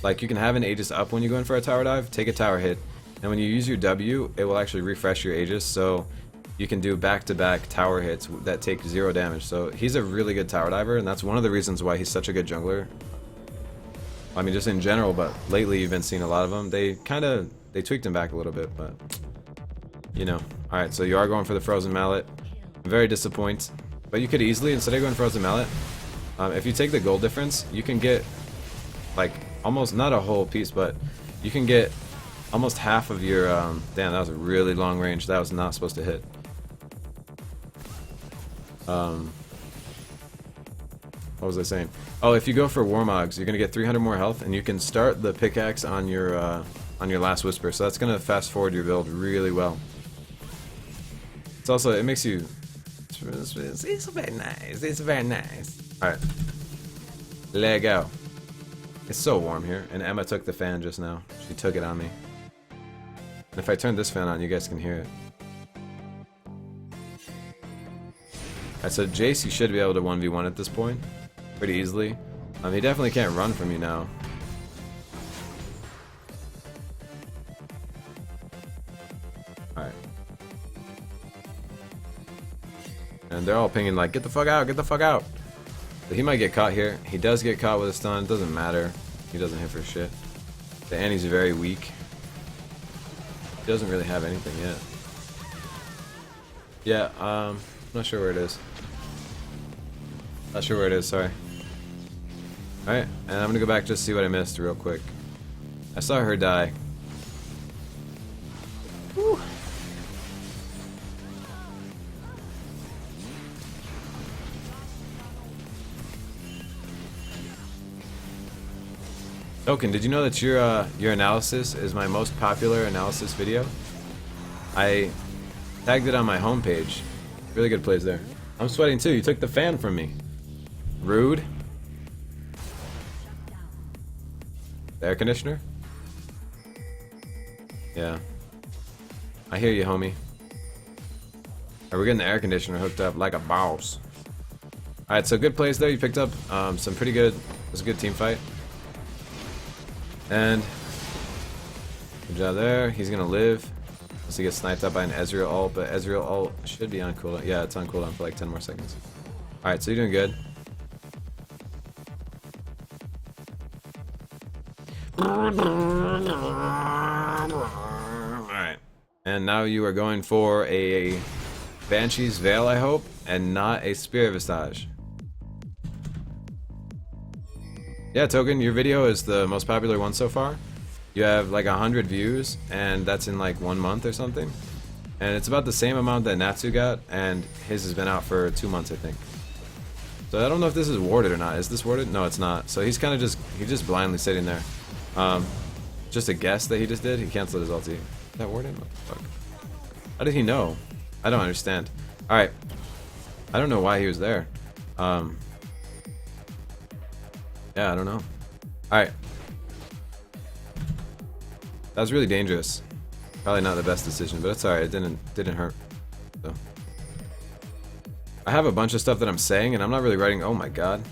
Like, you can have an Aegis up when you go in for a tower dive, take a tower hit, and when you use your W, it will actually refresh your Aegis, so you can do back-to-back tower hits that take 0 damage. So he's a really good tower diver, and that's one of the reasons why he's such a good jungler. I mean, just in general, but lately you've been seeing a lot of them. They tweaked him back a little bit, but... You know. Alright, so you are going for the Frozen Mallet. I'm very disappointed. But you could easily, instead of going Frozen Mallet, if you take the gold difference, you can get, like, almost, not a whole piece, but you can get almost half of your, damn, that was a really long range. That was not supposed to hit. What was I saying? Oh, if you go for Warmogs, you're going to get 300 more health, and you can start the pickaxe on your last Whisper, so that's going to fast forward your build really well. It's also, it makes you... It's very nice. It's very nice. Alright. Let go. It's so warm here. And Emma took the fan just now. She took it on me. And if I turn this fan on, you guys can hear it. Alright, so Jace, you should be able to 1v1 at this point. Pretty easily. He definitely can't run from you now. Alright. And they're all pinging like, get the fuck out, get the fuck out. But he might get caught here. He does get caught with a stun. Doesn't matter. He doesn't hit for shit. The Annie's very weak. He doesn't really have anything yet. Yeah, not sure where it is. Not sure where it is, sorry. Alright, and I'm gonna go back just to see what I missed real quick. I saw her die. Whew. Token, did you know that your analysis is my most popular analysis video? I tagged it on my homepage. Really good plays there. I'm sweating too. You took the fan from me. Rude. The air conditioner? Yeah. I hear you, homie. Alright, we're getting the air conditioner hooked up like a boss. Alright, so good plays there. You picked up some pretty good. It was a good team fight. And good job there. He's gonna live. Unless he gets sniped up by an Ezreal ult, but Ezreal ult should be on cooldown. Yeah, it's on cooldown for like 10 more seconds. Alright, so you're doing good. Alright. And now you are going for a Banshee's Veil, I hope, and not a Spirit Visage. Yeah, Token, your video is the most popular one so far. You have like 100 views, and that's in like 1 month or something. And it's about the same amount that Natsu got, and his has been out for 2 months, I think. So I don't know if this is warded or not. Is this warded? No, it's not. So he's kind of just blindly sitting there. Just a guess that he just did. He canceled his ulti. Is that warded? What the fuck? How did he know? I don't understand. Alright. I don't know why he was there. Yeah, I don't know. Alright. That was really dangerous. Probably not the best decision, but it's alright. It didn't hurt. So. I have a bunch of stuff that I'm saying, and I'm not really writing. Oh my god.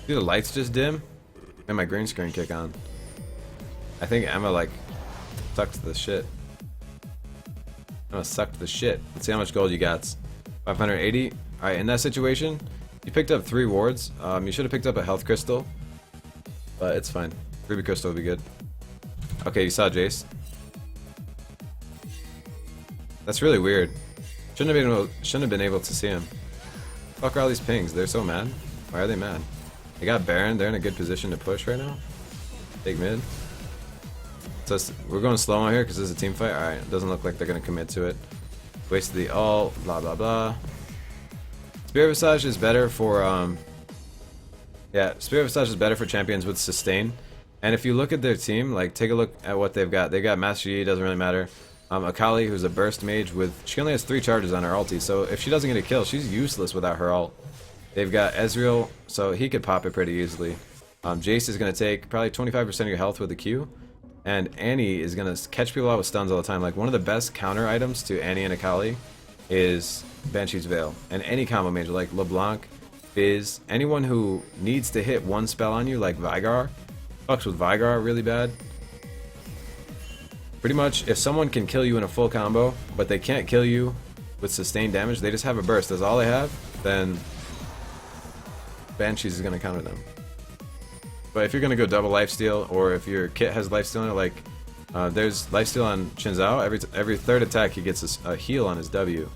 See the lights just dim? And my green screen kick on. I think Emma like sucks the shit. Emma sucked the shit. Let's see how much gold you got. 580. Alright, in that situation, you picked up 3 wards. You should have picked up a health crystal. But it's fine. Ruby crystal would be good. Okay, you saw Jace. That's really weird. Shouldn't have been able to see him. Fuck are all these pings? They're so mad. Why are they mad? They got Baron. They're in a good position to push right now. Take mid. So we're going slow-mo here because this is a team fight. Alright, it doesn't look like they're going to commit to it. Wasted the ult, blah blah blah. Spirit Visage is better for yeah, Spirit Visage is better for champions with sustain. And if you look at their team, like take a look at what they've got. They've got Master Yi, doesn't really matter. Akali, who's a burst mage with she only has 3 charges on her ulti, so if she doesn't get a kill, she's useless without her ult. They've got Ezreal, so he could pop it pretty easily. Jace is gonna take probably 25% of your health with the Q. And Annie is gonna catch people out with stuns all the time. Like one of the best counter items to Annie and Akali is Banshee's Veil. And any combo mage like LeBlanc, Fizz, anyone who needs to hit one spell on you like Vigar, fucks with Vigar really bad. Pretty much, if someone can kill you in a full combo, but they can't kill you with sustained damage, they just have a burst, that's all they have, then Banshees is gonna counter them. But if you're gonna go double lifesteal, or if your kit has lifesteal in it, like there's lifesteal on Xin Zhao, every third attack he gets a heal on his W,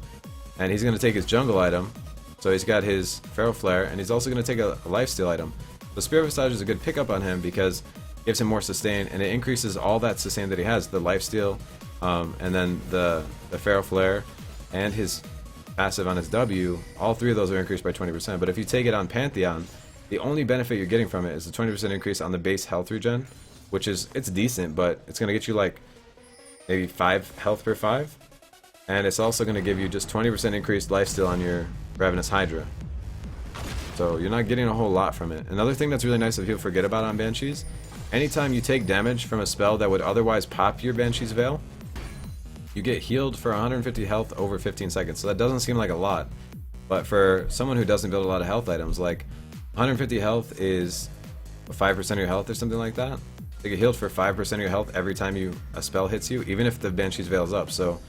and he's gonna take his jungle item, so he's got his Feral Flare, and he's also gonna take a lifesteal item. The Spirit Visage is a good pickup on him because it gives him more sustain, and it increases all that sustain that he has, the lifesteal, and then the Feral Flare, and his passive on his W. All 3 of those are increased by 20%. But if you take it on Pantheon, the only benefit you're getting from it is the 20% increase on the base health regen, which is, it's decent, but it's going to get you like maybe 5 health per 5. And it's also going to give you just 20% increased lifesteal on your Ravenous Hydra. So you're not getting a whole lot from it. Another thing that's really nice that people forget about on Banshees, anytime you take damage from a spell that would otherwise pop your Banshee's Veil, you get healed for 150 health over 15 seconds. So that doesn't seem like a lot. But for someone who doesn't build a lot of health items, like 150 health is 5% of your health or something like that. You get healed for 5% of your health every time a spell hits you, even if the Banshee's Veil's up. So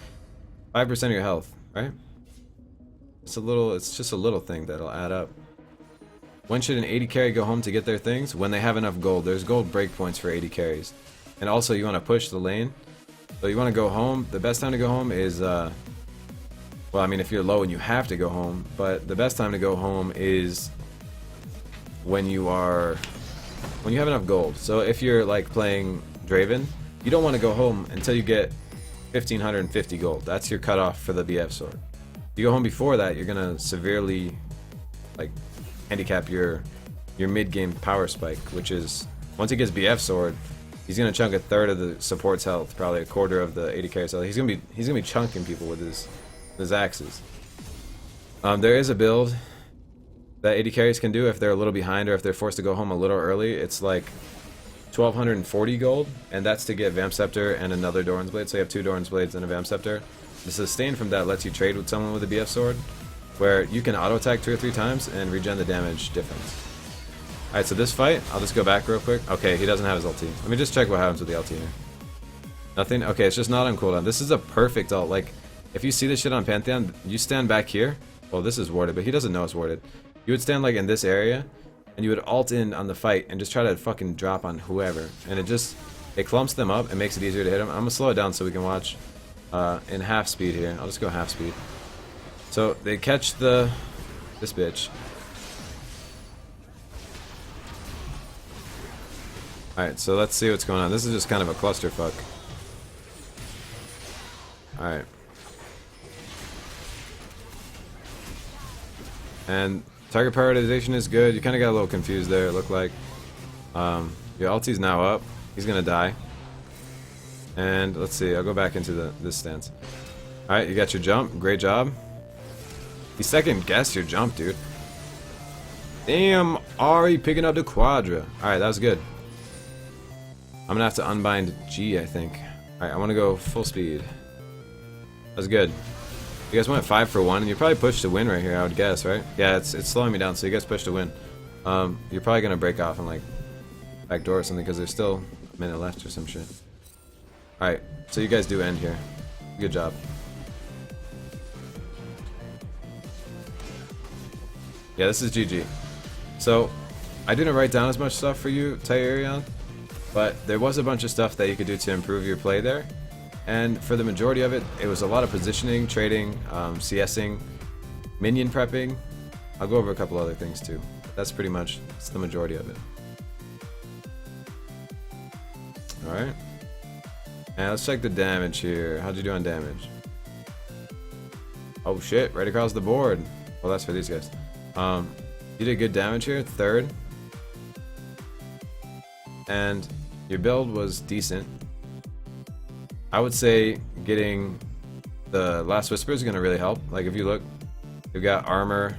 5% of your health, right? It's just a little thing that'll add up. When should an 80 carry go home to get their things? When they have enough gold. There's gold breakpoints for 80 carries. And also you want to push the lane. So you want to go home. The best time to go home is, well, I mean, if you're low and you have to go home, but the best time to go home is when you have enough gold. So if you're like playing Draven, you don't want to go home until you get 1550 gold. That's your cutoff for the BF sword. If you go home before that, you're gonna severely like handicap your mid-game power spike, which is once he gets BF sword, he's gonna chunk a third of the support's health, probably a quarter of the 80 carry health. He's gonna be chunking people with his axes. There is a build that 80 carries can do if they're a little behind or if they're forced to go home a little early. It's like 1240 gold, and that's to get Vamp Scepter and another Doran's Blade. So you have 2 Doran's Blades and a Vamp Scepter. The sustain from that lets you trade with someone with a BF sword, where you can auto attack 2 or 3 times and regen the damage difference. Alright, so this fight, I'll just go back real quick. Okay, he doesn't have his ulti. Let me just check what happens with the ulti here. Nothing? Okay, it's just not on cooldown. This is a perfect ult. Like, if you see this shit on Pantheon, you stand back here. Well, this is warded, but he doesn't know it's warded. You would stand like in this area, and you would ult in on the fight and just try to fucking drop on whoever. And it clumps them up and makes it easier to hit them. I'm gonna slow it down so we can watch in half speed here. I'll just go half speed. So they catch this bitch. Alright, so let's see what's going on. This is just kind of a clusterfuck. Alright. And target prioritization is good. You kind of got a little confused there, it looked like. Your ulti's now up. He's gonna die. And let's see, I'll go back into this stance. Alright, you got your jump. Great job. You second guessed your jump, dude. Damn, Ari picking up the QUADRA. Alright, that was good. I'm gonna have to unbind G, I think. Alright, I wanna go full speed. That was good. You guys went 5 for 1, and you probably pushed to win right here, I would guess, right? Yeah, it's slowing me down, so you guys pushed to win. You're probably gonna break off and like backdoor or something, because there's still a minute left or some shit. Alright, so you guys do end here. Good job. Yeah, this is GG. So, I didn't write down as much stuff for you, Tyerion, but there was a bunch of stuff that you could do to improve your play there. And for the majority of it, it was a lot of positioning, trading, CSing, minion prepping. I'll go over a couple other things too. That's pretty much the majority of it. Alright. And let's check the damage here. How'd you do on damage? Oh shit, right across the board. Well, that's for these guys. You did good damage here, 3rd. And your build was decent. I would say getting the Last Whisper is going to really help. Like, if you look, you've got armor.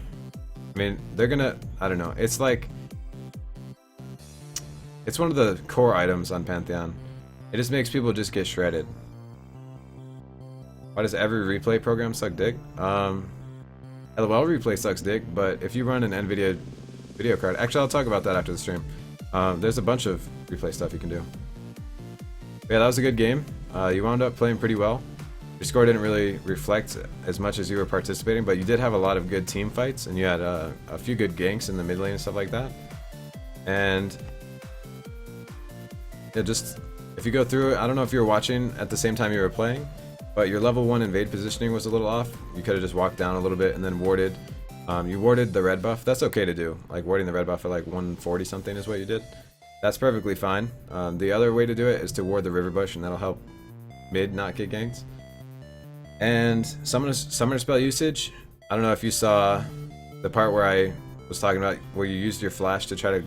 I mean, they're going to, I don't know. It's like, it's one of the core items on Pantheon. It just makes people just get shredded. Why does every replay program suck dick? LOL replay sucks dick, but if you run an NVIDIA video card, actually I'll talk about that after the stream. There's a bunch of replay stuff you can do. But yeah, that was a good game. You wound up playing pretty well. Your score didn't really reflect as much as you were participating, but you did have a lot of good team fights, and you had a few good ganks in the mid lane and stuff like that. And yeah, just if you go through it, I don't know if you were watching at the same time you were playing, but your level 1 invade positioning was a little off. You could have just walked down a little bit and then warded. You warded the red buff. That's okay to do. Like, warding the red buff at like 140 something is what you did. That's perfectly fine. The other way to do it is to ward the river bush, and that'll help mid not get ganked. And summoner spell usage, I don't know if you saw the part where I was talking about where you used your flash to try to